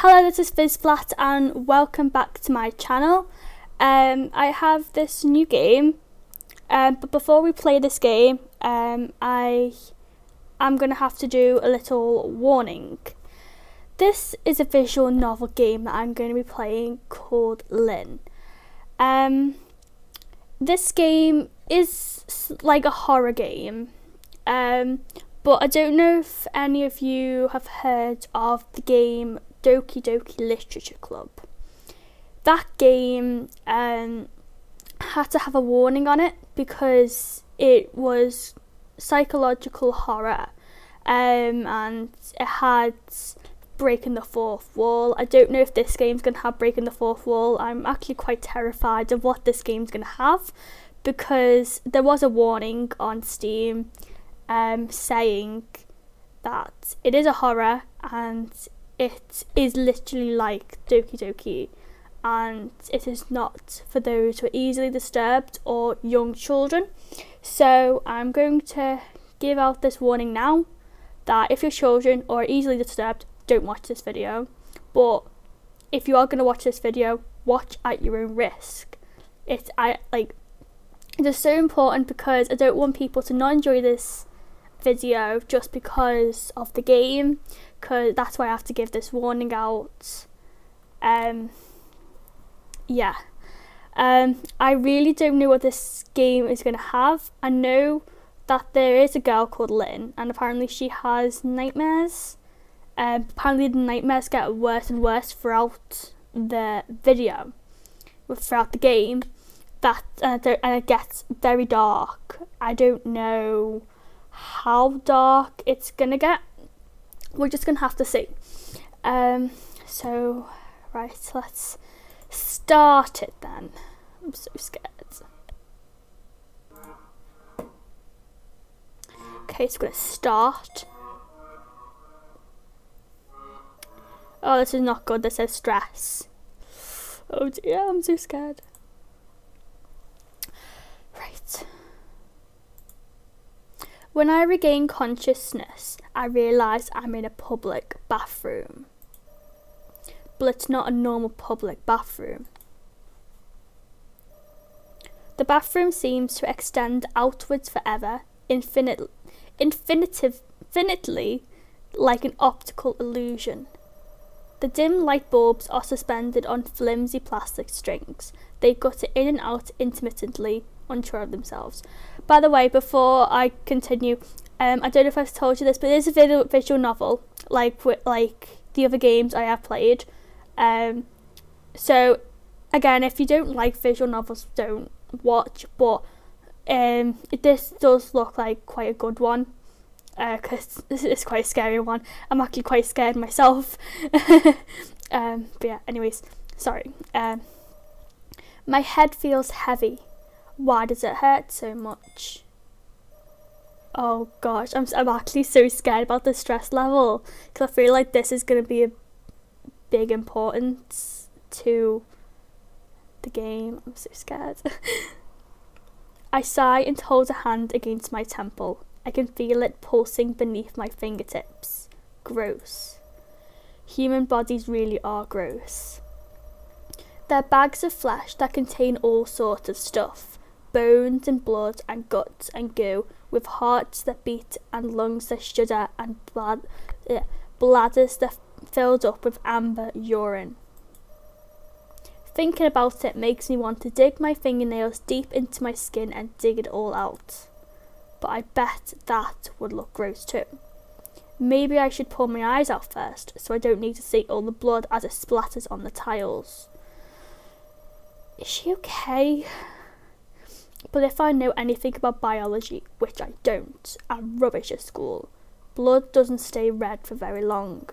Hello, this is Fizzflat and welcome back to my channel. I have this new game, but before we play this game, I am going to have to do a little warning. This is a visual novel game that I'm going to be playing called Lynne. This game is like a horror game, but I don't know if any of you have heard of the game Doki Doki Literature Club. That game had to have a warning on it because it was psychological horror, and it had breaking the fourth wall. I don't know if this game's going to have breaking the fourth wall. I'm actually quite terrified of what this game's going to have because there was a warning on Steam saying that it is a horror and it is literally like Doki Doki, and it is not for those who are easily disturbed or young children. So I'm going to give out this warning now that if your children are easily disturbed, don't watch this video. But if you are going to watch this video, watch at your own risk. It is so important because I don't want people to not enjoy this video just because of the game, because that's why I have to give this warning out. I really don't know what this game is going to have. I know that there is a girl called Lynne and apparently she has nightmares. Apparently the nightmares get worse and worse throughout the video, throughout the game, and it gets very dark. I don't know how dark it's gonna get. We're just gonna have to see. So right, let's start it then. I'm so scared. Okay, it's gonna start. Oh, this is not good. This says stress. Oh dear, I'm so scared. Right. When I regain consciousness, I realise I'm in a public bathroom. But it's not a normal public bathroom. The bathroom seems to extend outwards forever, infinitely like an optical illusion. The dim light bulbs are suspended on flimsy plastic strings. They gutter in and out intermittently, unsure of themselves. By the way, before I continue, I don't know if I've told you this, but it is a visual novel, like the other games I have played. So again, if you don't like visual novels, don't watch. But this does look like quite a good one, because it's quite a scary one. I'm actually quite scared myself. But yeah, anyways, sorry. My head feels heavy. Why does it hurt so much? Oh gosh, I'm actually so scared about the stress level because I feel like this is going to be a big importance to the game. I'm so scared. I sigh and hold a hand against my temple. I can feel it pulsing beneath my fingertips. Gross. Human bodies really are gross. They're bags of flesh that contain all sorts of stuff. Bones and blood and guts and goo, with hearts that beat and lungs that shudder and bladders that filled up with amber urine. Thinking about it makes me want to dig my fingernails deep into my skin and dig it all out. But I bet that would look gross too. Maybe I should pull my eyes out first so I don't need to see all the blood as it splatters on the tiles. Is she okay? But if I know anything about biology, which I don't, I'm rubbish at school, blood doesn't stay red for very long.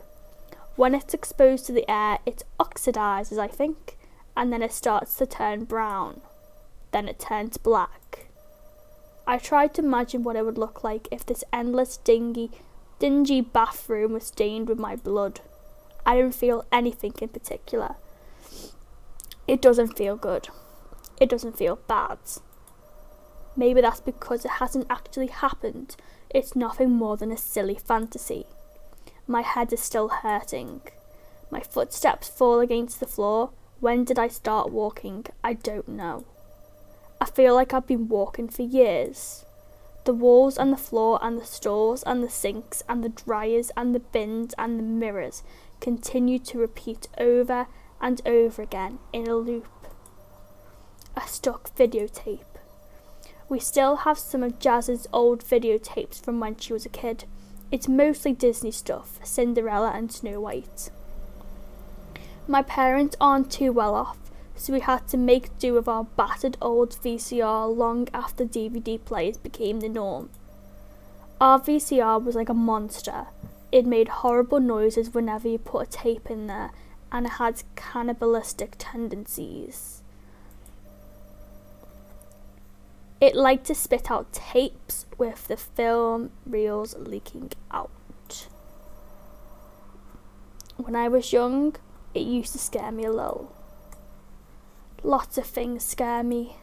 When it's exposed to the air, it oxidises, I think, and then it starts to turn brown. Then it turns black. I tried to imagine what it would look like if this endless, dingy bathroom was stained with my blood. I don't feel anything in particular. It doesn't feel good. It doesn't feel bad. Maybe that's because it hasn't actually happened. It's nothing more than a silly fantasy. My head is still hurting. My footsteps fall against the floor. When did I start walking? I don't know. I feel like I've been walking for years. The walls and the floor and the stalls and the sinks and the dryers and the bins and the mirrors continue to repeat over and over again in a loop. A stuck videotape. We still have some of Jazz's old videotapes from when she was a kid. It's mostly Disney stuff, Cinderella and Snow White. My parents aren't too well off, so we had to make do with our battered old VCR long after DVD players became the norm. Our VCR was like a monster. It made horrible noises whenever you put a tape in there, and it had cannibalistic tendencies. It liked to spit out tapes with the film reels leaking out. When I was young, it used to scare me a little. Lots of things scare me.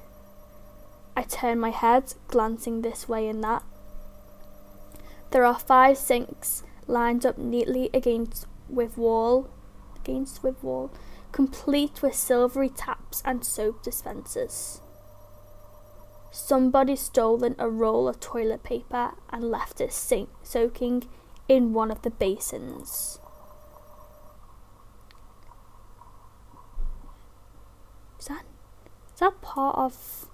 I turn my head, glancing this way and that. There are 5 sinks lined up neatly against with wall, complete with silvery taps and soap dispensers. Somebody stolen a roll of toilet paper and left it soaking in one of the basins. Is that part of...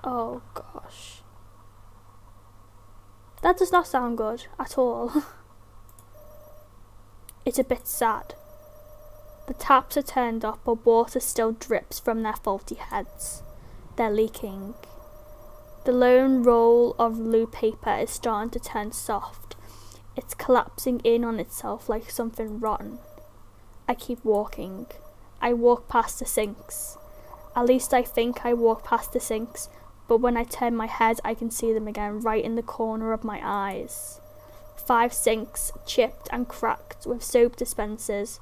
Oh gosh. That does not sound good at all. It's a bit sad. The taps are turned up, but water still drips from their faulty heads. They're leaking. The lone roll of blue paper is starting to turn soft. It's collapsing in on itself like something rotten. I keep walking. I walk past the sinks. At least I think I walk past the sinks, but when I turn my head I can see them again right in the corner of my eyes. 5 sinks, chipped and cracked with soap dispensers,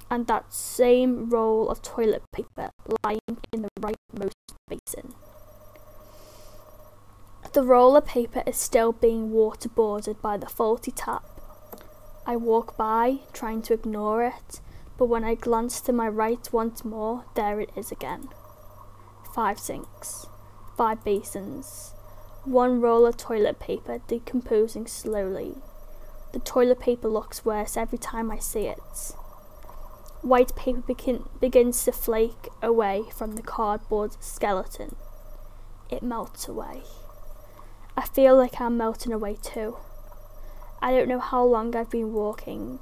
and that same roll of toilet paper lying in the rightmost basin. The roll of paper is still being waterboarded by the faulty tap. I walk by, trying to ignore it, but when I glance to my right once more, there it is again. 5 sinks, 5 basins, 1 roll of toilet paper decomposing slowly. The toilet paper looks worse every time I see it. White paper begins to flake away from the cardboard skeleton. It melts away. I feel like I'm melting away too. I don't know how long I've been walking.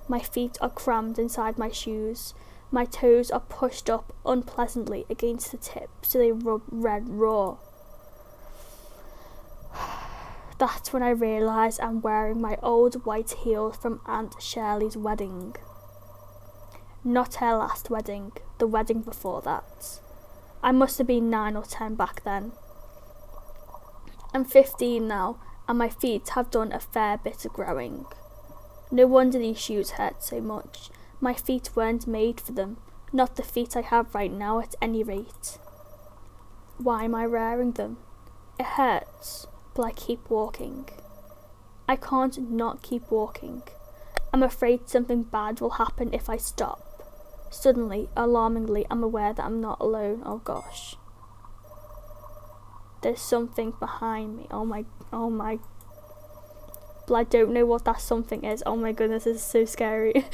My feet are crammed inside my shoes. My toes are pushed up unpleasantly against the tip so they rub red raw. That's when I realise I'm wearing my old white heels from Aunt Shirley's wedding. Not her last wedding, the wedding before that. I must have been 9 or 10 back then. I'm 15 now, and my feet have done a fair bit of growing. No wonder these shoes hurt so much. My feet weren't made for them, not the feet I have right now at any rate. Why am I wearing them? It hurts, but I keep walking. I can't not keep walking. I'm afraid something bad will happen if I stop. Suddenly, alarmingly, I'm aware that I'm not alone. Oh gosh. There's something behind me. Oh my. But I don't know what that something is. Oh my goodness, this is so scary.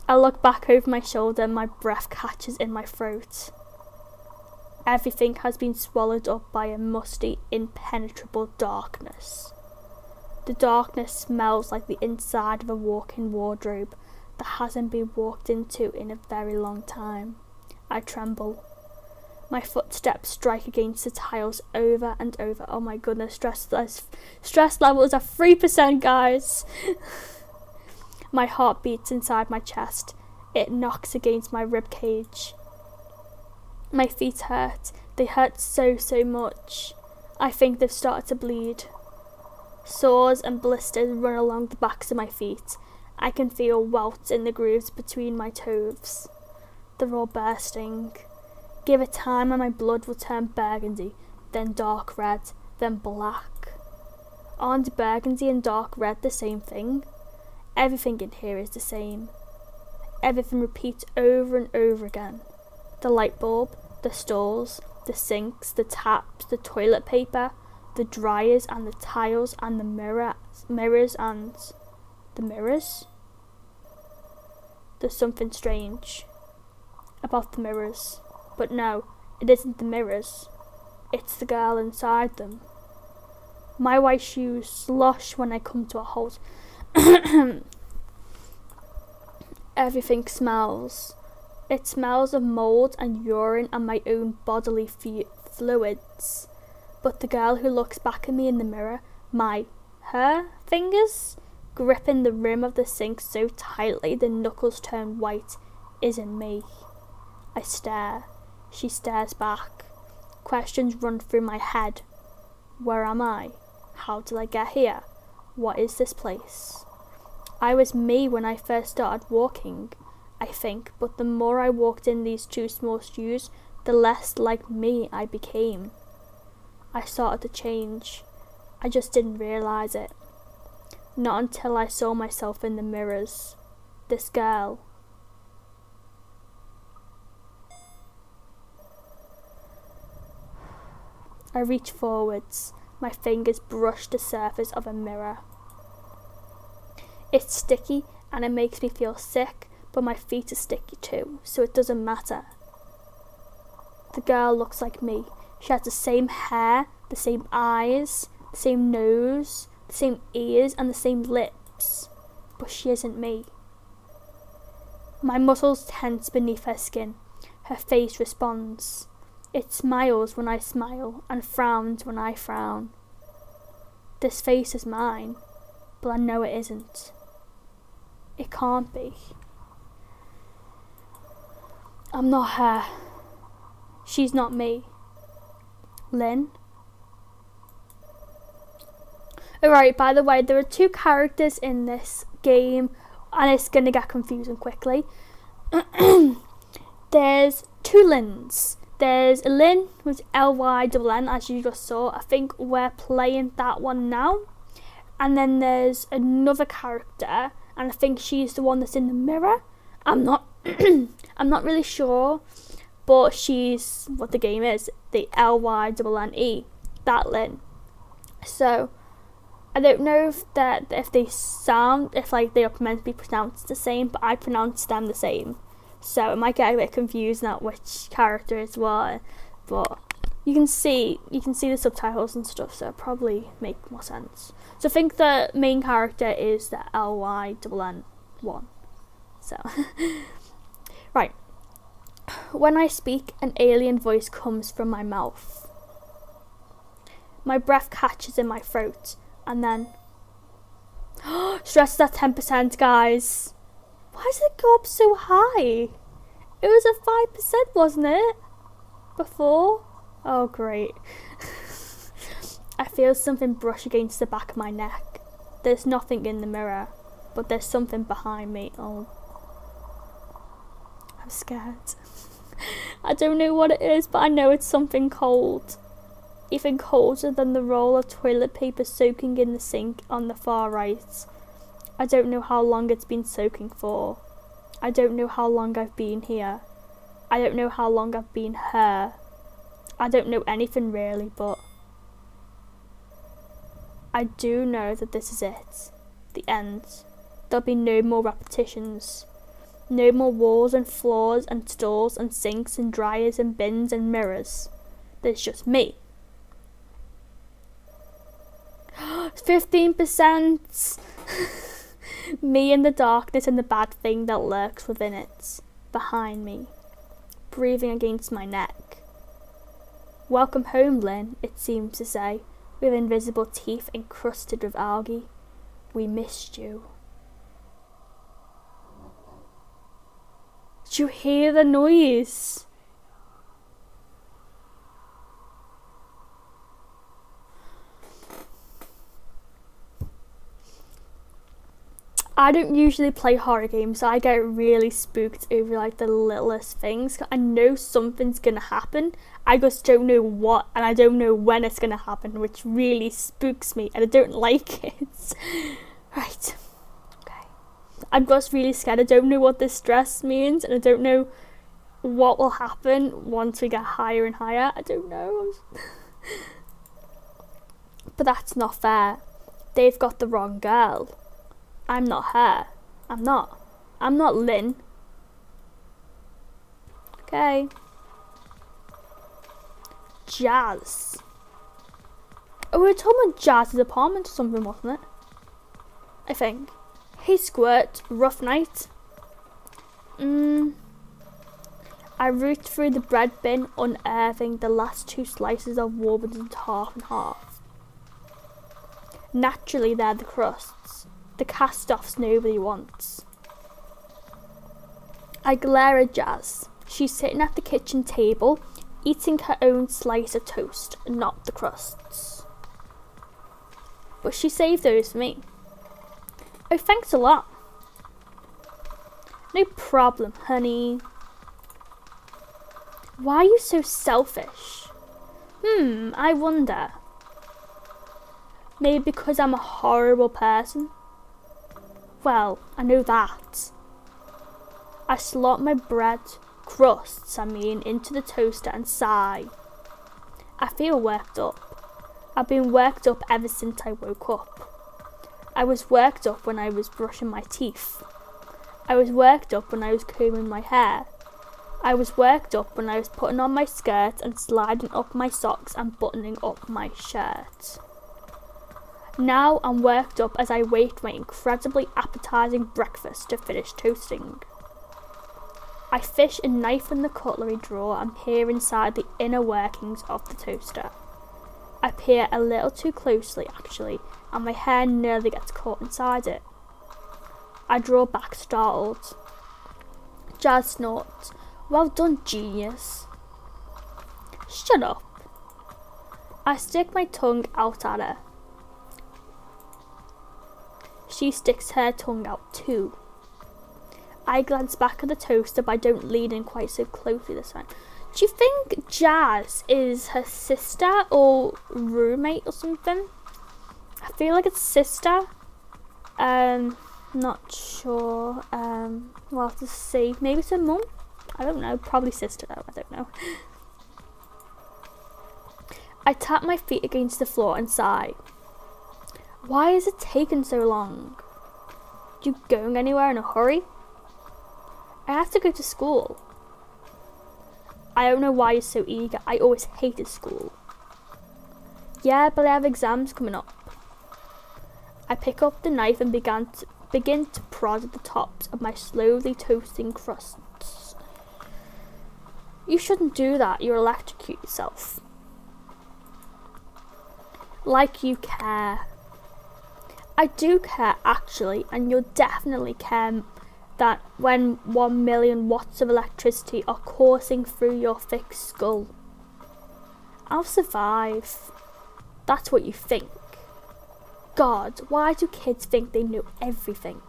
I look back over my shoulder and my breath catches in my throat. Everything has been swallowed up by a musty, impenetrable darkness. The darkness smells like the inside of a walk-in wardrobe that hasn't been walked into in a very long time. I tremble. My footsteps strike against the tiles over and over. Oh my goodness, stress levels are 3%, guys. My heart beats inside my chest. It knocks against my rib cage. My feet hurt. They hurt so much. I think they've started to bleed. Sores and blisters run along the backs of my feet. I can feel welts in the grooves between my toes. They're all bursting. Give it time and my blood will turn burgundy, then dark red, then black. Aren't burgundy and dark red the same thing? Everything in here is the same. Everything repeats over and over again. The light bulb, the stalls, the sinks, the taps, the toilet paper, the dryers and the tiles and the mirrors and the mirrors. There's something strange about the mirrors, but no, it isn't the mirrors. It's the girl inside them. My white shoes slosh when I come to a halt. Everything smells. It smells of mould and urine and my own bodily fluids. But the girl who looks back at me in the mirror, her fingers gripping the rim of the sink so tightly the knuckles turn white, isn't me. I stare. She stares back. Questions run through my head. Where am I? How did I get here? What is this place? I was me when I first started walking, I think, but the more I walked in these two small shoes, the less like me I became. I started to change. I just didn't realise it. Not until I saw myself in the mirrors. This girl. I reach forwards. My fingers brush the surface of a mirror. It's sticky and it makes me feel sick, but my feet are sticky too, so it doesn't matter. The girl looks like me. She has the same hair, the same eyes, the same nose, the same ears and the same lips, but she isn't me. My muscles tense beneath her skin. Her face responds. It smiles when I smile and frowns when I frown. This face is mine, but I know it isn't. It can't be. I'm not her. She's not me. Lynne? Alright, by the way, there are two characters in this game and it's going to get confusing quickly. There's two Lynnes. There's a Lynne with Lynn, as you just saw. I think we're playing that one now. And then there's another character, and I think she's the one that's in the mirror. I'm not I'm not really sure, but she's what the game is, the Lynne, that Lynne. So I don't know if they are meant to be pronounced the same, but I pronounce them the same. So it might get a bit confused at which character is what, but you can see the subtitles and stuff, so it probably make more sense. So I think the main character is the Lynn one. So right. When I speak, an alien voice comes from my mouth. My breath catches in my throat, and then stress is at 10%, guys. Why does it go up so high? It was at 5%, wasn't it? Before? Oh, great. I feel something brush against the back of my neck. There's nothing in the mirror, but there's something behind me. Oh, I'm scared. I don't know what it is, but I know it's something cold. Even colder than the roll of toilet paper soaking in the sink on the far right. I don't know how long it's been soaking for. I don't know how long I've been here. I don't know how long I've been her. I don't know anything really, but I do know that this is it. The end. There'll be no more repetitions. No more walls and floors and stalls and sinks and dryers and bins and mirrors. There's just me. 15%! Me in the darkness and the bad thing that lurks within it. Behind me. Breathing against my neck. Welcome home, Lynne, it seems to say, with invisible teeth encrusted with algae. We missed you. Did you hear the noise? I don't usually play horror games, so I get really spooked over like the littlest things. I know something's gonna happen, I just don't know what, and I don't know when it's gonna happen, which really spooks me and I don't like it. Right, okay. I'm just really scared. I don't know what this stress means, and I don't know what will happen once we get higher and higher. I don't know. But that's not fair. They've got the wrong girl. I'm not her. I'm not Lynne. Okay. Jazz. Oh, we were talking about Jazz's apartment or something, wasn't it? I think. Hey Squirt, rough night. I root through the bread bin, unearthing the last 2 slices of Warburton half and half. Naturally, they're the crusts, the cast-offs nobody wants. I glare at Jazz. She's sitting at the kitchen table, eating her own slice of toast, not the crusts. But she saved those for me. Oh, thanks a lot. No problem, honey. Why are you so selfish? I wonder. Maybe because I'm a horrible person? Well, I know that. I slot my bread crusts, into the toaster and sigh. I feel worked up. I've been worked up ever since I woke up. I was worked up when I was brushing my teeth. I was worked up when I was combing my hair. I was worked up when I was putting on my skirt and sliding up my socks and buttoning up my shirt. Now I'm worked up as I wait my incredibly appetizing breakfast to finish toasting. I fish a knife from the cutlery drawer and peer inside the inner workings of the toaster. I peer a little too closely actually, and my hair nearly gets caught inside it. I draw back startled. Jazz snorts. Well done, genius. Shut up. I stick my tongue out at her. She sticks her tongue out too. I glance back at the toaster, but I don't lean in quite so closely this time. Do you think Jazz is her sister or roommate or something? I feel like it's sister. Not sure. We'll have to see. Maybe it's her mum? I don't know. Probably sister though. I don't know. I tap my feet against the floor and sigh. Why is it taking so long? You going anywhere in a hurry? I have to go to school. I don't know why you're so eager. I always hated school. Yeah, but I have exams coming up. I pick up the knife and begin to prod at the tops of my slowly toasting crusts. You shouldn't do that. You'll electrocute yourself. Like you care. I do care actually, and you'll definitely care that when 1 million watts of electricity are coursing through your thick skull. I'll survive. That's what you think. God, why do kids think they know everything?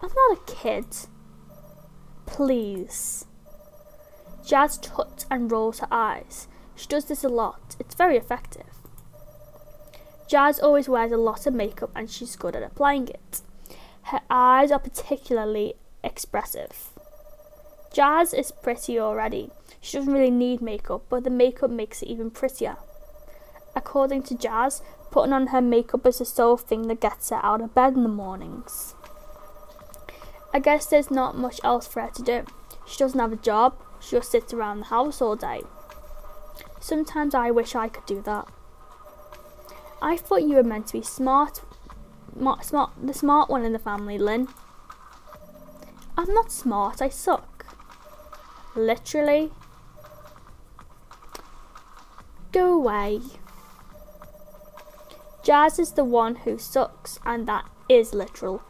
I'm not a kid. Please. Jazz tuts and rolls her eyes. She does this a lot. It's very effective. Jazz always wears a lot of makeup and she's good at applying it. Her eyes are particularly expressive. Jazz is pretty already. She doesn't really need makeup, but the makeup makes it even prettier. According to Jazz, putting on her makeup is the sole thing that gets her out of bed in the mornings. I guess there's not much else for her to do. She doesn't have a job. She just sits around the house all day. Sometimes I wish I could do that. I thought you were meant to be the smart one in the family, Lynne. I'm not smart, I suck. Literally. Go away. Jazz is the one who sucks, and that is literal.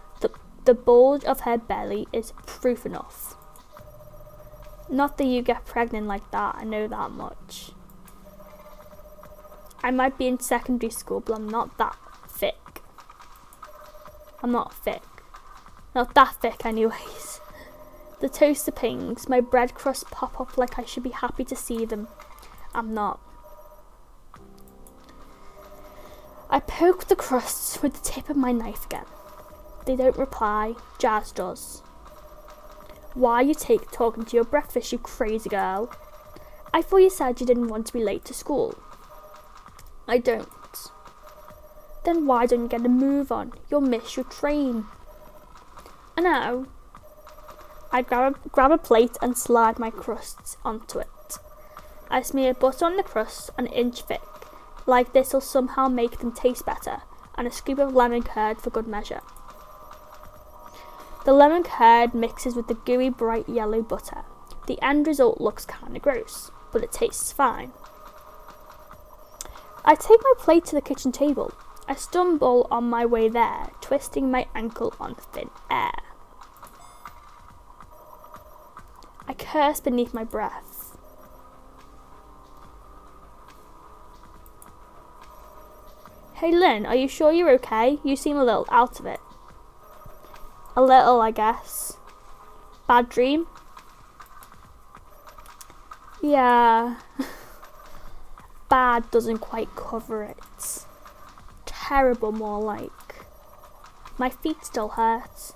The bulge of her belly is proof enough. Not that you get pregnant like that, I know that much. I might be in secondary school, but I'm not that thick. I'm not thick. Not that thick anyways. The toaster pings. My bread crusts pop up like I should be happy to see them. I'm not. I poke the crusts with the tip of my knife again. They don't reply. Jazz does. Why are you talking to your breakfast, you crazy girl? I thought you said you didn't want to be late to school. I don't. Then why don't you get a move on? You'll miss your train. I know. I grab a plate and slide my crusts onto it. I smear butter on the crust an inch thick, like this'll somehow make them taste better, and a scoop of lemon curd for good measure. The lemon curd mixes with the gooey bright yellow butter. The end result looks kinda gross, but it tastes fine. I take my plate to the kitchen table. I stumble on my way there, twisting my ankle on thin air. I curse beneath my breath. Hey Lynne, are you sure you're okay? You seem a little out of it. A little, I guess. Bad dream? Yeah. Bad doesn't quite cover it. Terrible, more like. My feet still hurt.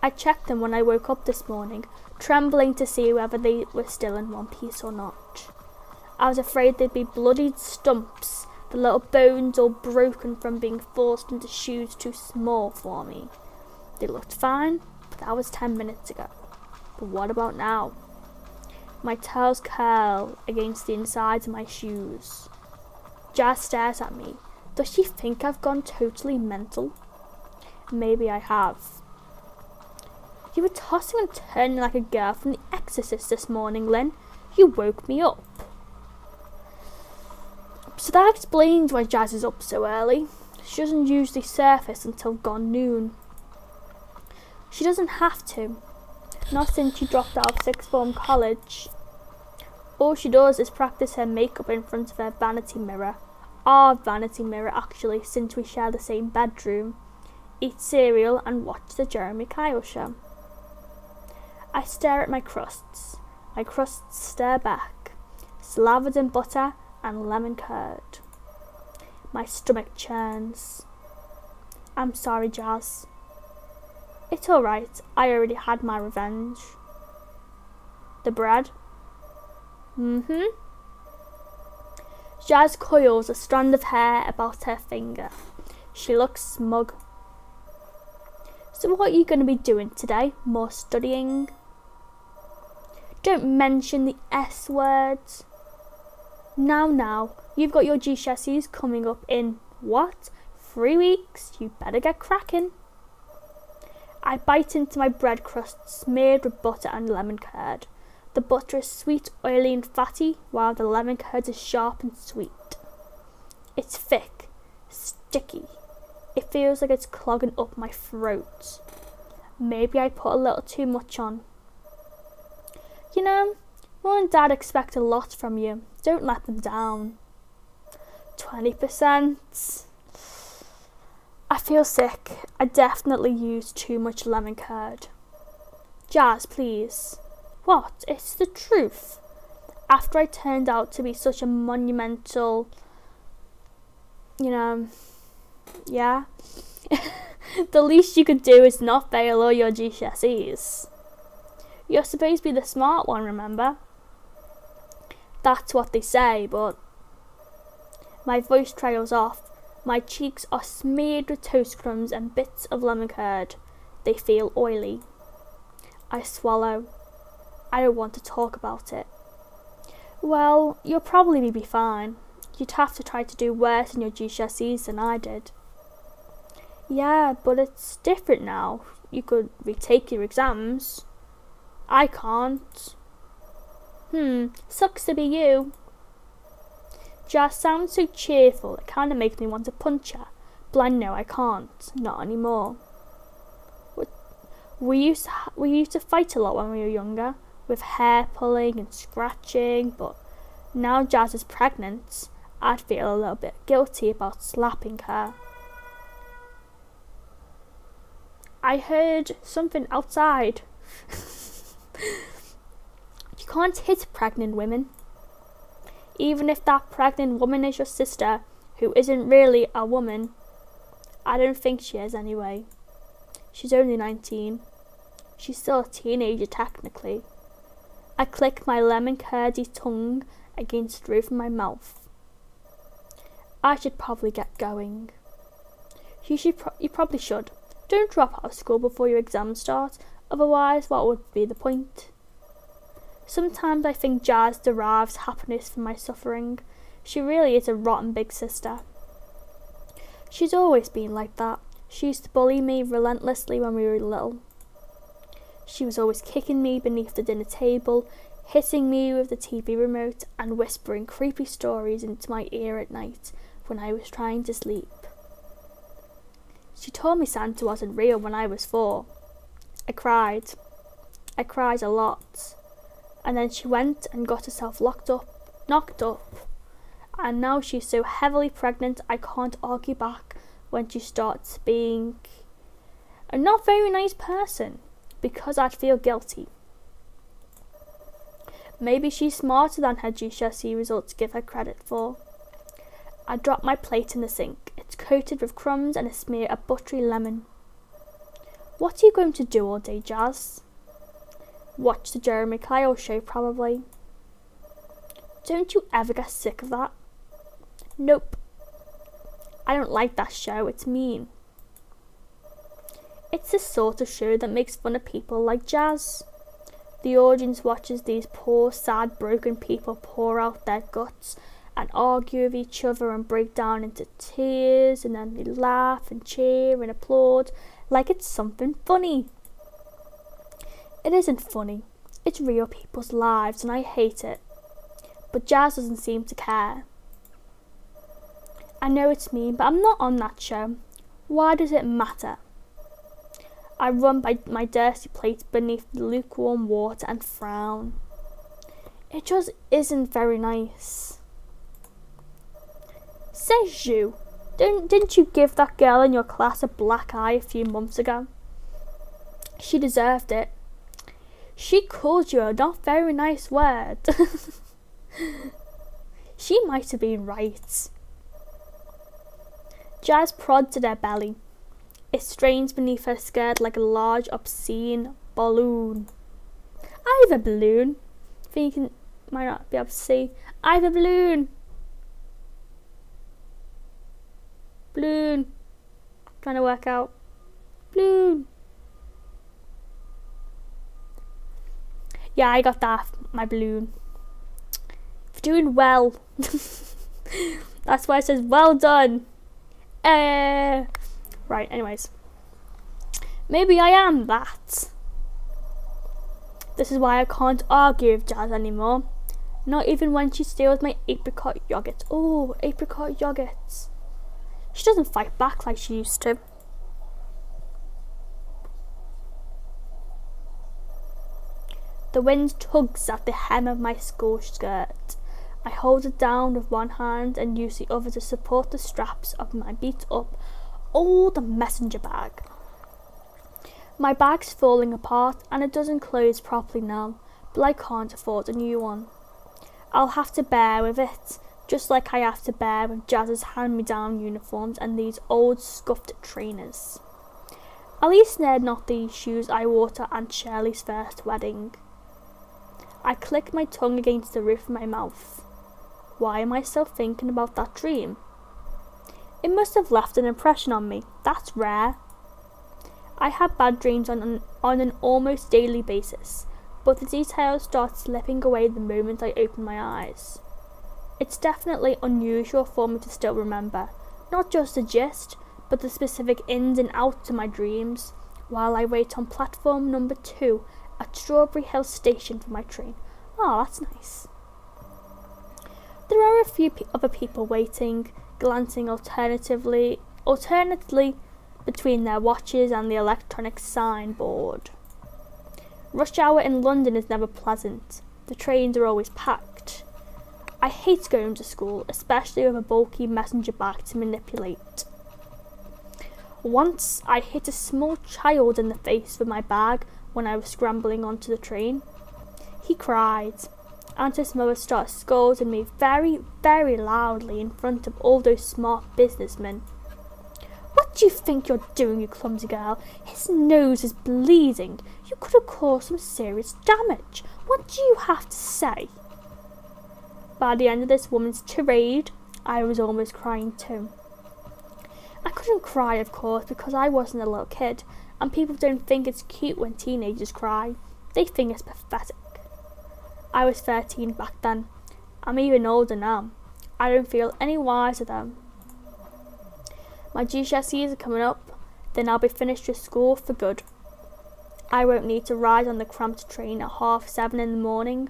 I checked them when I woke up this morning, trembling to see whether they were still in one piece or not. I was afraid they'd be bloodied stumps, the little bones all broken from being forced into shoes too small for me. They looked fine, but that was 10 minutes ago. But what about now? My toes curl against the insides of my shoes. Jazz stares at me. Does she think I've gone totally mental? Maybe I have. You were tossing and turning like a girl from The Exorcist this morning, Lynne. You woke me up. So that explains why Jazz is up so early. She doesn't usually surface until gone noon. She doesn't have to. Not since she dropped out of sixth form college. All she does is practice her makeup in front of her vanity mirror. Our vanity mirror, actually, since we share the same bedroom. Eat cereal and watch the Jeremy Kyle show. I stare at my crusts. My crusts stare back, slathered in butter and lemon curd. My stomach churns. I'm sorry, Jazz. It's alright, I already had my revenge. The bread? Jazz coils a strand of hair about her finger. She looks smug. So what are you going to be doing today? More studying? Don't mention the S word. Now, you've got your GCSEs coming up in, what? 3 weeks? You better get cracking. I bite into my bread crust smeared with butter and lemon curd. The butter is sweet, oily and fatty, while the lemon curd is sharp and sweet. It's thick, sticky. It feels like it's clogging up my throat. Maybe I put a little too much on. You know, Mum and Dad expect a lot from you. Don't let them down. 20%. I feel sick. I definitely used too much lemon curd. Jazz, please. What? It's the truth. After I turned out to be such a monumental, yeah. The least you could do is not fail all your GCSEs. You're supposed to be the smart one, remember? That's what they say, but my voice trails off. My cheeks are smeared with toast crumbs and bits of lemon curd. They feel oily. I swallow. I don't want to talk about it. Well, you'll probably be fine. You'd have to try to do worse in your GCSEs than I did. Yeah, but it's different now. You could retake your exams. I can't. Sucks to be you. Jazz sounds so cheerful, it kind of makes me want to punch her. But I know I can't. Not anymore. We used to fight a lot when we were younger, with hair pulling and scratching, but now Jazz is pregnant, I'd feel a little bit guilty about slapping her. I heard something outside. You can't hit pregnant women. Even if that pregnant woman is your sister, who isn't really a woman. I don't think she is anyway. She's only 19. She's still a teenager technically. I click my lemon-curdy tongue against the roof of my mouth. I should probably get going. You probably should. Don't drop out of school before your exams start, otherwise what would be the point? Sometimes I think Jazz derives happiness from my suffering. She really is a rotten big sister. She's always been like that. She used to bully me relentlessly when we were little. She was always kicking me beneath the dinner table, hitting me with the TV remote, and whispering creepy stories into my ear at night when I was trying to sleep. She told me Santa wasn't real when I was 4. I cried. I cried a lot. And then she went and got herself knocked up. And now she's so heavily pregnant I can't argue back when she starts being a not very nice person, because I'd feel guilty. Maybe she's smarter than her GCSE results give her credit for. I drop my plate in the sink. It's coated with crumbs and a smear of buttery lemon. What are you going to do all day, Jazz? Watch the Jeremy Kyle show, probably. Don't you ever get sick of that? Nope. I don't like that show, it's mean. It's the sort of show that makes fun of people like Jazz. The audience watches these poor, sad, broken people pour out their guts and argue with each other and break down into tears, and then they laugh and cheer and applaud like it's something funny. It isn't funny. It's real people's lives and I hate it. But Jazz doesn't seem to care. I know it's mean, but I'm not on that show. Why does it matter? I run by my dirty plate beneath the lukewarm water and frown. It just isn't very nice. Says you. Didn't you give that girl in your class a black eye a few months ago? She deserved it. She called you a not very nice word. She might have been right. Jazz prods at her belly. It strains beneath her skirt like a large, obscene balloon. I have a balloon. I think you might not be able to see. I have a balloon. Balloon. Trying to work out. Balloon. Yeah, I got that. My balloon. Doing well. That's why it says well done. Right, anyways. Maybe I am that. This is why I can't argue with Jazz anymore. Not even when she steals my apricot yogurt. Oh, apricot yogurt. She doesn't fight back like she used to. The wind tugs at the hem of my school skirt. I hold it down with one hand and use the other to support the straps of my beat-up old messenger bag. My bag's falling apart and it doesn't close properly now, but I can't afford a new one. I'll have to bear with it, just like I have to bear with Jazz's hand-me-down uniforms and these old scuffed trainers. At least they're not the shoes I wore to Aunt Shirley's first wedding. I click my tongue against the roof of my mouth. Why am I still thinking about that dream? It must have left an impression on me. That's rare. I have bad dreams on an almost daily basis, but the details start slipping away the moment I open my eyes. It's definitely unusual for me to still remember, not just the gist, but the specific ins and outs of my dreams, while I wait on platform number 2 at Strawberry Hill Station for my train. Oh, that's nice. There are a few other people waiting, glancing alternately between their watches and the electronic signboard. Rush hour in London is never pleasant. The trains are always packed. I hate going to school, especially with a bulky messenger bag to manipulate. Once I hit a small child in the face with my bag when I was scrambling onto the train. He cried, and his mother started scolding me very, very loudly in front of all those smart businessmen. What What do you think you're doing, you clumsy girl? His nose is bleeding. You could have caused some serious damage. What do you have to say? By the end of this woman's tirade, I was almost crying too. I couldn't cry, of course, because I wasn't a little kid, and people don't think it's cute when teenagers cry. They think it's pathetic. I was 13 back then. I'm even older now. I don't feel any wiser then. My GCSEs are coming up, then I'll be finished with school for good. I won't need to ride on the cramped train at 7:30 in the morning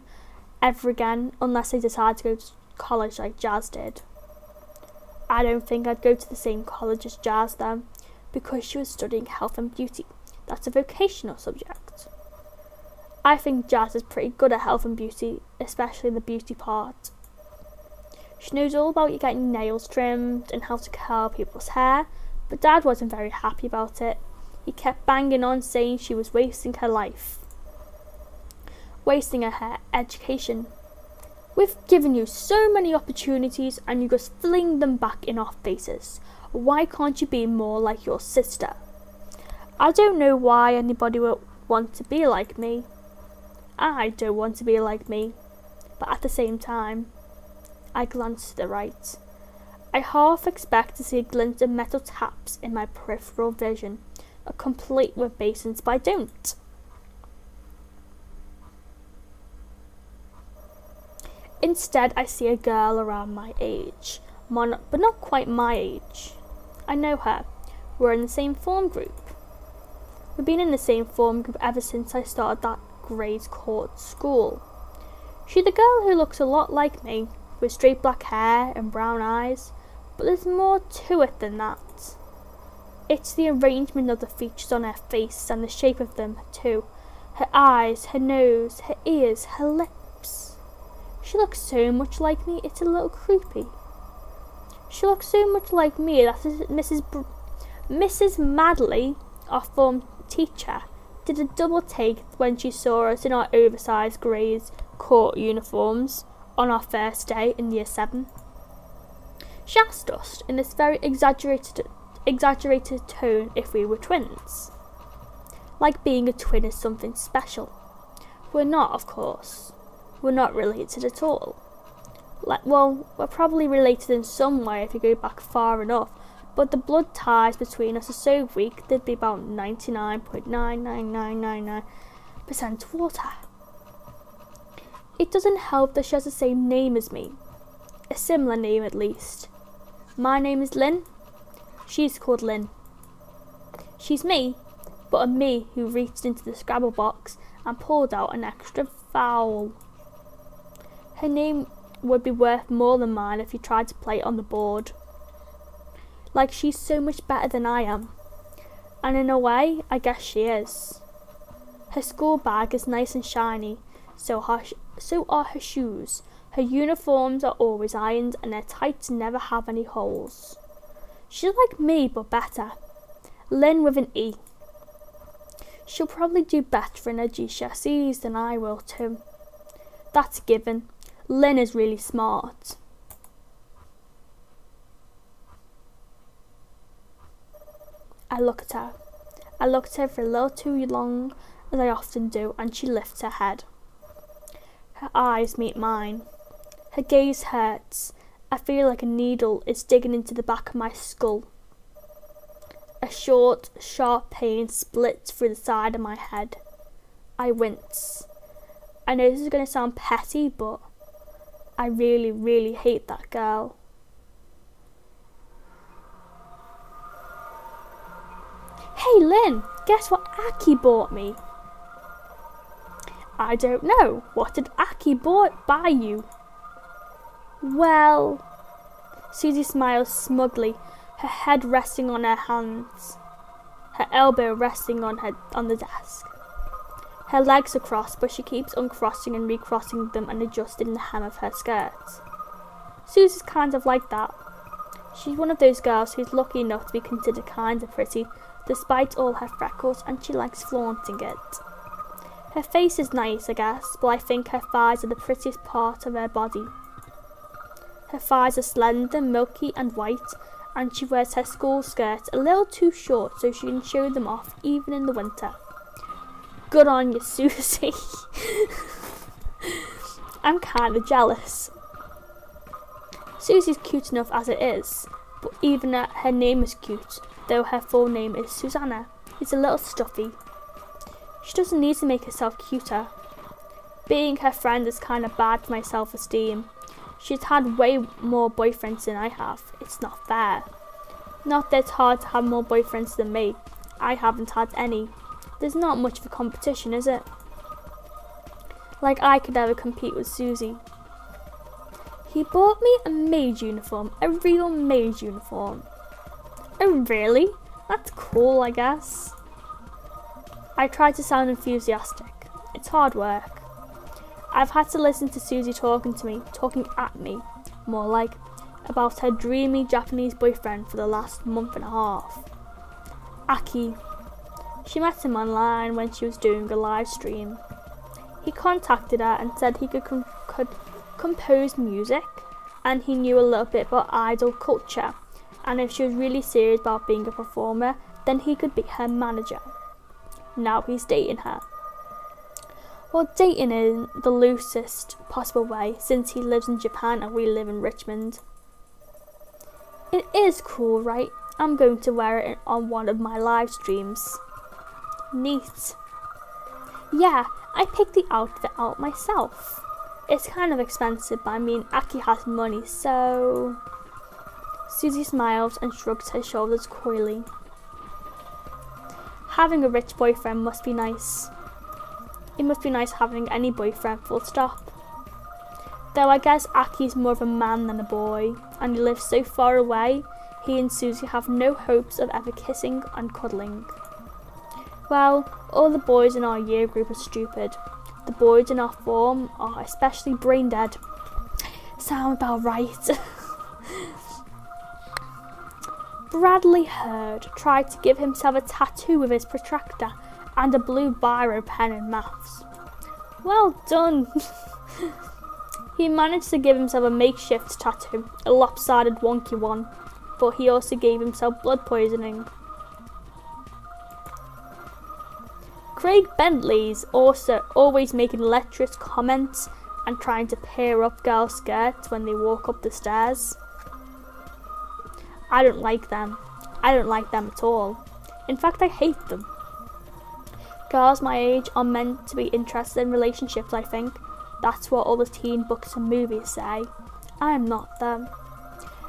ever again, unless I decide to go to college like Jazz did. I don't think I'd go to the same college as Jazz then, because she was studying health and beauty. That's a vocational subject. I think Jazz is pretty good at health and beauty, especially the beauty part. She knows all about you getting nails trimmed and how to curl people's hair, but Dad wasn't very happy about it. He kept banging on saying she was wasting her life, wasting her education. We've given you so many opportunities and you just fling them back in our faces. Why can't you be more like your sister? I don't know why anybody would want to be like me. I don't want to be like me, but at the same time, I glanced to the right. I half expect to see a glint of metal taps in my peripheral vision, complete with basins, but I don't. Instead, I see a girl around my age, but not quite my age. I know her. We're in the same form group. We've been in the same form group ever since I started that grade called school. She's the girl who looks a lot like me, with straight black hair and brown eyes, but there's more to it than that. It's the arrangement of the features on her face and the shape of them too. Her eyes, her nose, her ears, her lips. She looks so much like me, it's a little creepy. She looks so much like me that Mrs. Madley, our form teacher, did a double take when she saw us in our oversized grey court uniforms on our first day in year 7. She asked us in this very exaggerated tone if we were twins. Like being a twin is something special. We're not, of course. We're not related at all. Well, we're probably related in some way if you go back far enough, but the blood ties between us are so weak they'd be about 99.99999% water. It doesn't help that she has the same name as me. A similar name at least. My name is Lynne. She's called Lynne. She's me, but a me who reached into the Scrabble box and pulled out an extra vowel. Her name would be worth more than mine if you tried to play it on the board. Like she's so much better than I am. And in a way, I guess she is. Her school bag is nice and shiny, so are her shoes. Her uniforms are always ironed and her tights never have any holes. She's like me, but better. Lynne with an E. She'll probably do better in her GCSEs than I will too. That's a given. Lynne is really smart. I look at her. I look at her for a little too long, as I often do, and she lifts her head. Her eyes meet mine. Her gaze hurts. I feel like a needle is digging into the back of my skull. A short, sharp pain splits through the side of my head. I wince. I know this is going to sound petty, but I really, really hate that girl. Hey Lynne, guess what Aki bought me? I don't know. What did Aki buy you? Well, Susie smiles smugly, her head resting on her hands, her elbow resting on the desk. Her legs are crossed, but she keeps uncrossing and recrossing them and adjusting the hem of her skirt. Susie's kind of like that. She's one of those girls who's lucky enough to be considered kind of pretty, despite all her freckles, and she likes flaunting it. Her face is nice, I guess, but I think her thighs are the prettiest part of her body. Her thighs are slender, milky and white, and she wears her school skirts a little too short so she can show them off even in the winter. Good on you, Susie. I'm kinda jealous. Susie's cute enough as it is, but even her name is cute, though her full name is Susanna. It's a little stuffy. She doesn't need to make herself cuter. Being her friend is kinda bad for my self-esteem. She's had way more boyfriends than I have. It's not fair. Not that it's hard to have more boyfriends than me. I haven't had any. There's not much of a competition, is it? Like I could ever compete with Susie. He bought me a maid uniform, a real maid uniform. Oh really? That's cool, I guess. I tried to sound enthusiastic. It's hard work. I've had to listen to Susie talking at me, more like, about her dreamy Japanese boyfriend for the last month and a half. Aki. She met him online when she was doing a live stream. He contacted her and said he could compose music, and he knew a little bit about idol culture, and if she was really serious about being a performer, then he could be her manager. Now he's dating her. Well, dating in the loosest possible way, since he lives in Japan and we live in Richmond. It is cool, right? I'm going to wear it on one of my live streams. Neat. Yeah, I picked the outfit out myself. It's kind of expensive, but I mean, Aki has money, so... Susie smiles and shrugs her shoulders coyly. Having a rich boyfriend must be nice. It must be nice having any boyfriend, full stop. Though I guess Aki's more of a man than a boy, and he lives so far away, he and Susie have no hopes of ever kissing and cuddling. Well, all the boys in our year group are stupid. The boys in our form are especially brain dead. Sound about right. Bradley Hurd tried to give himself a tattoo with his protractor and a blue biro pen in maths. Well done. He managed to give himself a makeshift tattoo, a lopsided wonky one, but he also gave himself blood poisoning. Craig Bentley's also always making lecherous comments and trying to peer up girls' skirts when they walk up the stairs. I don't like them. I don't like them at all. In fact, I hate them. Girls my age are meant to be interested in relationships, I think. That's what all the teen books and movies say. I am not them.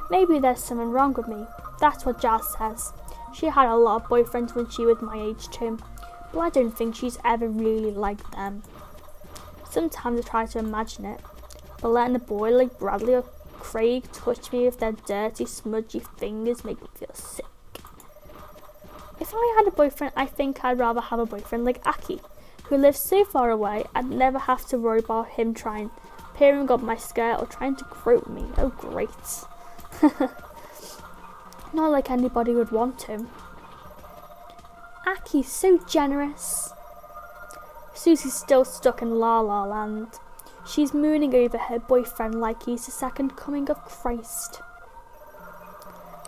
Maybe there's something wrong with me. That's what Jazz says. She had a lot of boyfriends when she was my age too, but I don't think she's ever really liked them. Sometimes I try to imagine it, but letting a boy like Bradley or Craig touch me with their dirty, smudgy fingers make me feel sick. If I had a boyfriend, I think I'd rather have a boyfriend like Aki, who lives so far away I'd never have to worry about him peering up my skirt or trying to grope me. Oh great. Not like anybody would want to. Aki's so generous. Susie's still stuck in La La Land. She's mooning over her boyfriend like he's the second coming of Christ.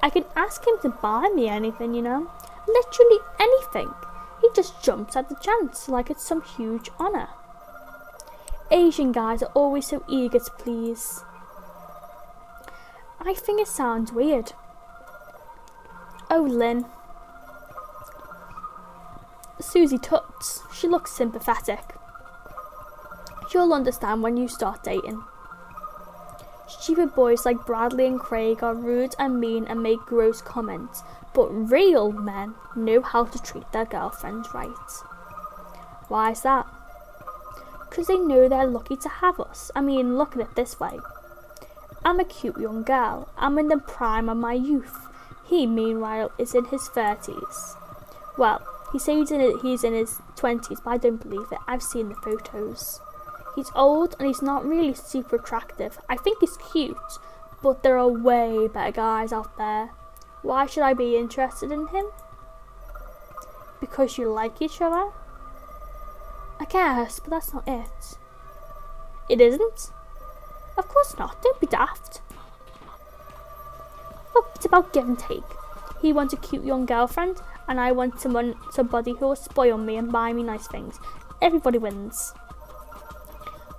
I can ask him to buy me anything, you know. Literally anything. He just jumps at the chance like it's some huge honour. Asian guys are always so eager to please. I think it sounds weird. Oh, Lynne. Susie tuts. She looks sympathetic. You'll understand when you start dating. Stupid boys like Bradley and Craig are rude and mean and make gross comments, but real men know how to treat their girlfriends right. Why is that? Because they know they're lucky to have us. I mean, look at it this way. I'm a cute young girl. I'm in the prime of my youth. He, meanwhile, is in his 30s. Well, he says he's in his 20s, but I don't believe it. I've seen the photos. He's old and he's not really super attractive. I think he's cute, but there are way better guys out there. Why should I be interested in him? Because you like each other? I guess, but that's not it. It isn't? Of course not. Don't be daft. It's about give and take. He wants a cute young girlfriend, and I want somebody who will spoil me and buy me nice things. Everybody wins.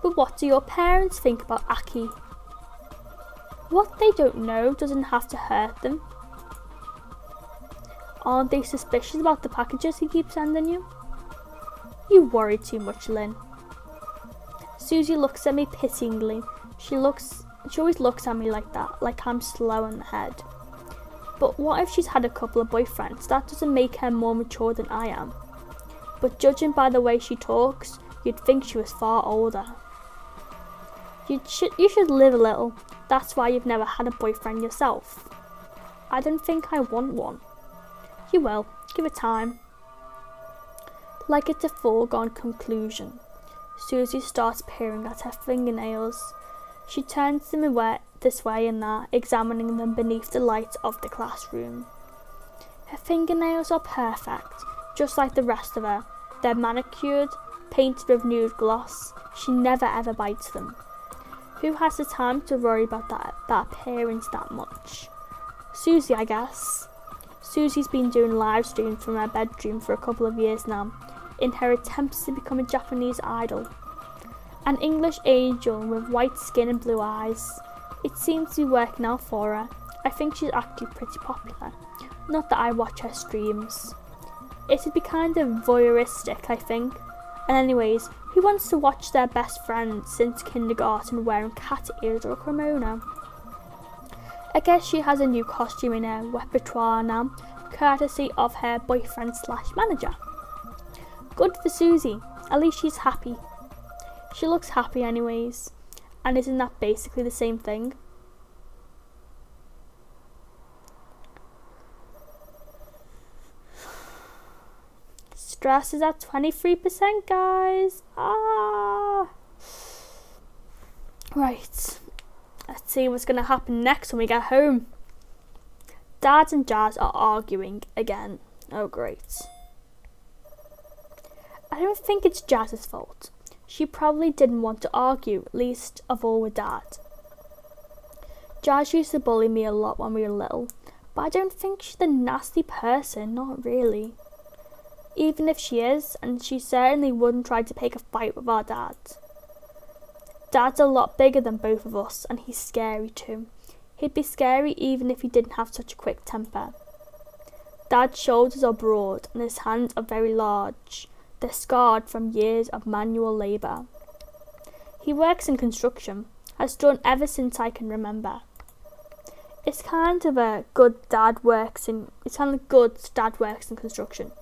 But what do your parents think about Aki? What they don't know doesn't have to hurt them. Aren't they suspicious about the packages he keeps sending you? You worry too much, Lynne. Susie looks at me pityingly. She always looks at me like that, like I'm slow in the head. But what if she's had a couple of boyfriends? That doesn't make her more mature than I am. But judging by the way she talks, you'd think she was far older. You should live a little. That's why you've never had a boyfriend yourself. I don't think I want one. You will. Give it time. Like it's a foregone conclusion. Susie starts peering at her fingernails. She turns them this way and that, examining them beneath the light of the classroom. Her fingernails are perfect, just like the rest of her. They're manicured, painted with nude gloss. She never ever bites them. Who has the time to worry about that appearance that much? Susie, I guess. Susie's been doing live streams from her bedroom for a couple of years now, in her attempts to become a Japanese idol. An English angel with white skin and blue eyes. It seems to be working out for her. I think she's actually pretty popular. Not that I watch her streams. It'd be kind of voyeuristic, I think. And anyways, who wants to watch their best friend since kindergarten wearing cat ears or a kimono? I guess she has a new costume in her repertoire now, courtesy of her boyfriend/manager. Good for Susie, at least she's happy. She looks happy anyways, and isn't that basically the same thing? Stress is at 23%, guys. Right, let's see what's going to happen next when we get home. Dad and Jazz are arguing again. Oh, great. I don't think it's Jazz's fault. She probably didn't want to argue, least of all with Dad. Jazz used to bully me a lot when we were little, but I don't think she's a nasty person, not really. Even if she is, and she certainly wouldn't try to pick a fight with our dad. Dad's a lot bigger than both of us, and he's scary too. He'd be scary even if he didn't have such a quick temper. Dad's shoulders are broad, and his hands are very large. They're scarred from years of manual labour. He works in construction, has done ever since I can remember. It's kind of good dad works in construction.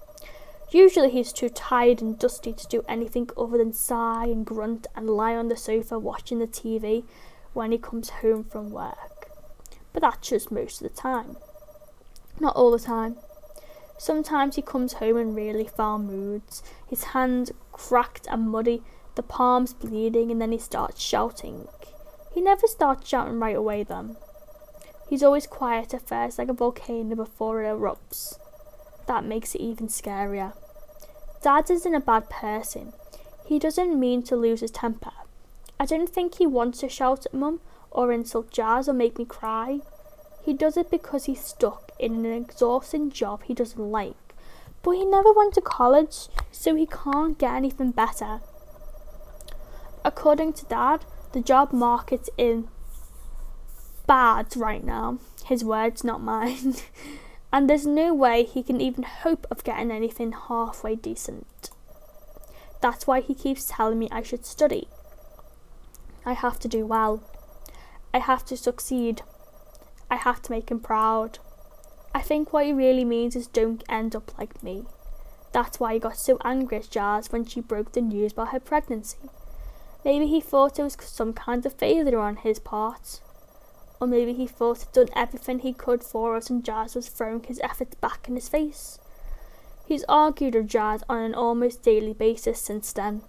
Usually he's too tired and dusty to do anything other than sigh and grunt and lie on the sofa watching the TV when he comes home from work. But that's just most of the time. Not all the time. Sometimes he comes home in really foul moods, his hands cracked and muddy, the palms bleeding, and then he starts shouting. He never starts shouting right away though. He's always quiet at first, like a volcano before it erupts. That makes it even scarier. Dad isn't a bad person. He doesn't mean to lose his temper. I don't think he wants to shout at Mum or insult Jazz or make me cry. He does it because he's stuck in an exhausting job he doesn't like. But he never went to college, so he can't get anything better. According to Dad, the job market's in bad right now. His words, not mine. And there's no way he can even hope of getting anything halfway decent. That's why he keeps telling me I should study. I have to do well. I have to succeed. I have to make him proud. I think what he really means is don't end up like me. That's why he got so angry at Jazz when she broke the news about her pregnancy. Maybe he thought it was some kind of failure on his part. Or maybe he thought he'd done everything he could for us and Jazz was throwing his efforts back in his face. He's argued with Jazz on an almost daily basis since then.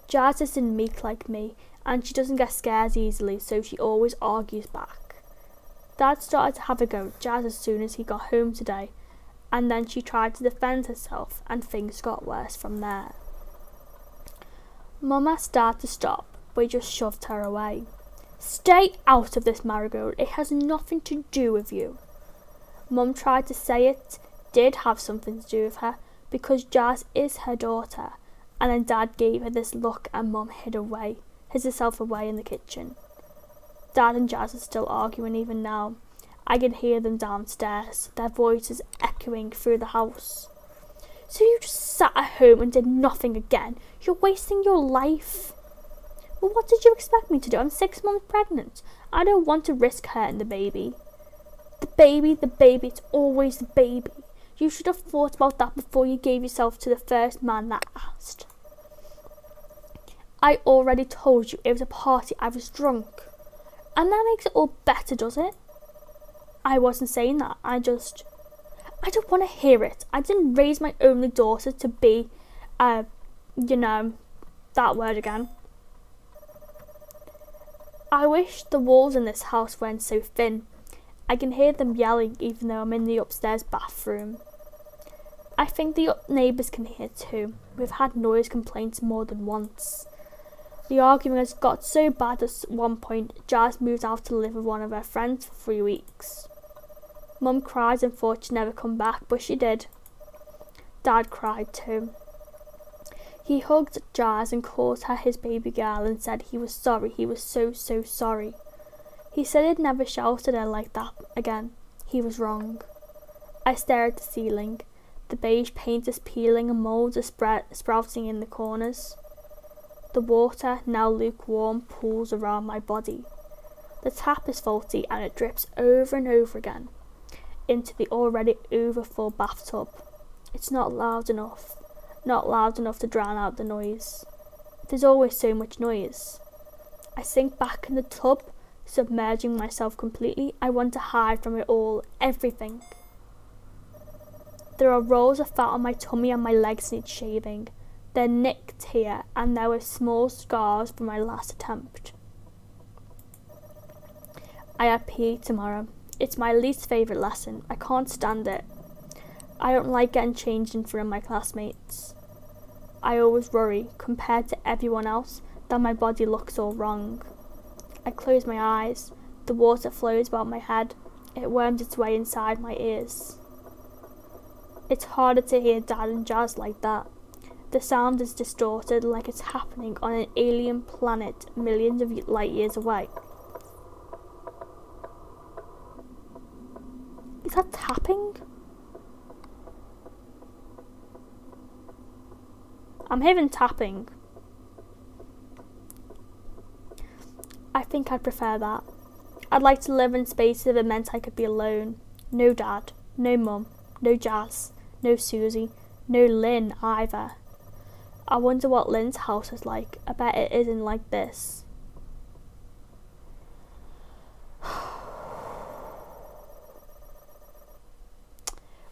Jazz isn't meek like me, and she doesn't get scared easily, so she always argues back. Dad started to have a go at Jazz as soon as he got home today, and then she tried to defend herself, and things got worse from there. Mum asked Dad to stop, but he just shoved her away. Stay out of this, Marigold. It has nothing to do with you. Mum tried to say it did have something to do with her, because Jazz is her daughter, and then Dad gave her this look and Mum hid herself away in the kitchen. Dad and Jazz are still arguing even now. I can hear them downstairs, their voices echoing through the house. So you just sat at home and did nothing again? You're wasting your life. Well, what did you expect me to do? I'm 6 months pregnant. I don't want to risk hurting the baby. The baby, it's always the baby. You should have thought about that before you gave yourself to the first man that asked. I already told you it was a party. I was drunk. And that makes it all better, does it? I wasn't saying that. I don't want to hear it. I didn't raise my only daughter to be, that word again. I wish the walls in this house weren't so thin. I can hear them yelling even though I'm in the upstairs bathroom. I think the neighbours can hear too. We've had noise complaints more than once. The argument has got so bad at one point, Jazz moved out to live with one of her friends for 3 weeks. Mum cried and thought she'd never come back, but she did. Dad cried too. He hugged Jazz and called her his baby girl and said he was sorry, he was so sorry. He said he'd never shouted at her like that again. He was wrong. I stared at the ceiling. The beige paint is peeling and mould is sprouting in the corners. The water, now lukewarm, pools around my body. The tap is faulty and it drips over and over again into the already overfull bathtub. It's not loud enough to drown out the noise. There's always so much noise. I sink back in the tub, submerging myself completely. I want to hide from it all, everything. There are rolls of fat on my tummy and my legs need shaving. They're nicked here and there were small scars from my last attempt. I have PE tomorrow. It's my least favourite lesson. I can't stand it. I don't like getting changed in front of my classmates. I always worry, compared to everyone else, that my body looks all wrong. I close my eyes. The water flows about my head. It worms its way inside my ears. It's harder to hear Dad and Jazz like that. The sound is distorted like it's happening on an alien planet millions of light years away. Is that tapping? I'm hearing tapping. I think I'd prefer that. I'd like to live in spaces if it meant I could be alone. No Dad, no Mum, no Jazz, no Susie, no Lynne either. I wonder what Lynne's house is like. I bet it isn't like this.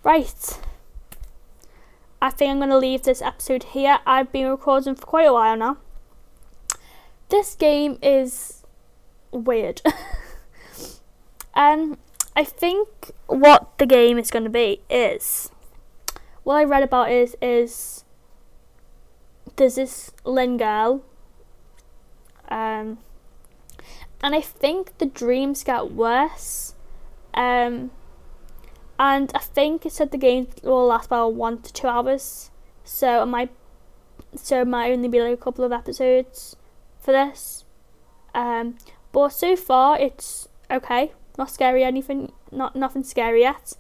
Right. I think I'm going to leave this episode here. I've been recording for quite a while now. This game is weird. I think what the game is going to be is, what I read about is there's this Lynne girl, and I think the dreams get worse, and I think it said the game will last about 1 to 2 hours, so it might only be like a couple of episodes for this, but so far it's okay, not scary nothing scary yet,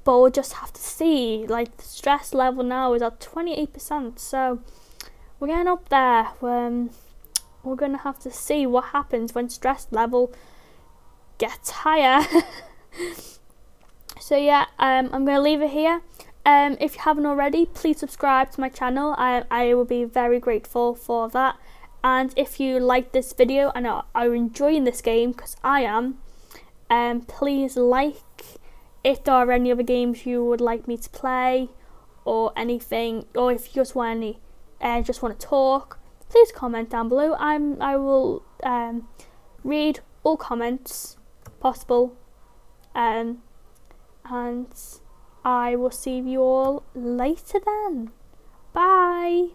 but we'll just have to see. Like, the stress level now is at 28%, so we're getting up there. We're gonna have to see what happens when stress level gets higher. So yeah, I'm gonna leave it here. If you haven't already, please subscribe to my channel. I will be very grateful for that. And if you like this video and are enjoying this game, because I am, please like. If there are any other games you would like me to play, or anything, or if you just want to talk, please comment down below. I will read all comments possible, and I will see you all later then. Bye.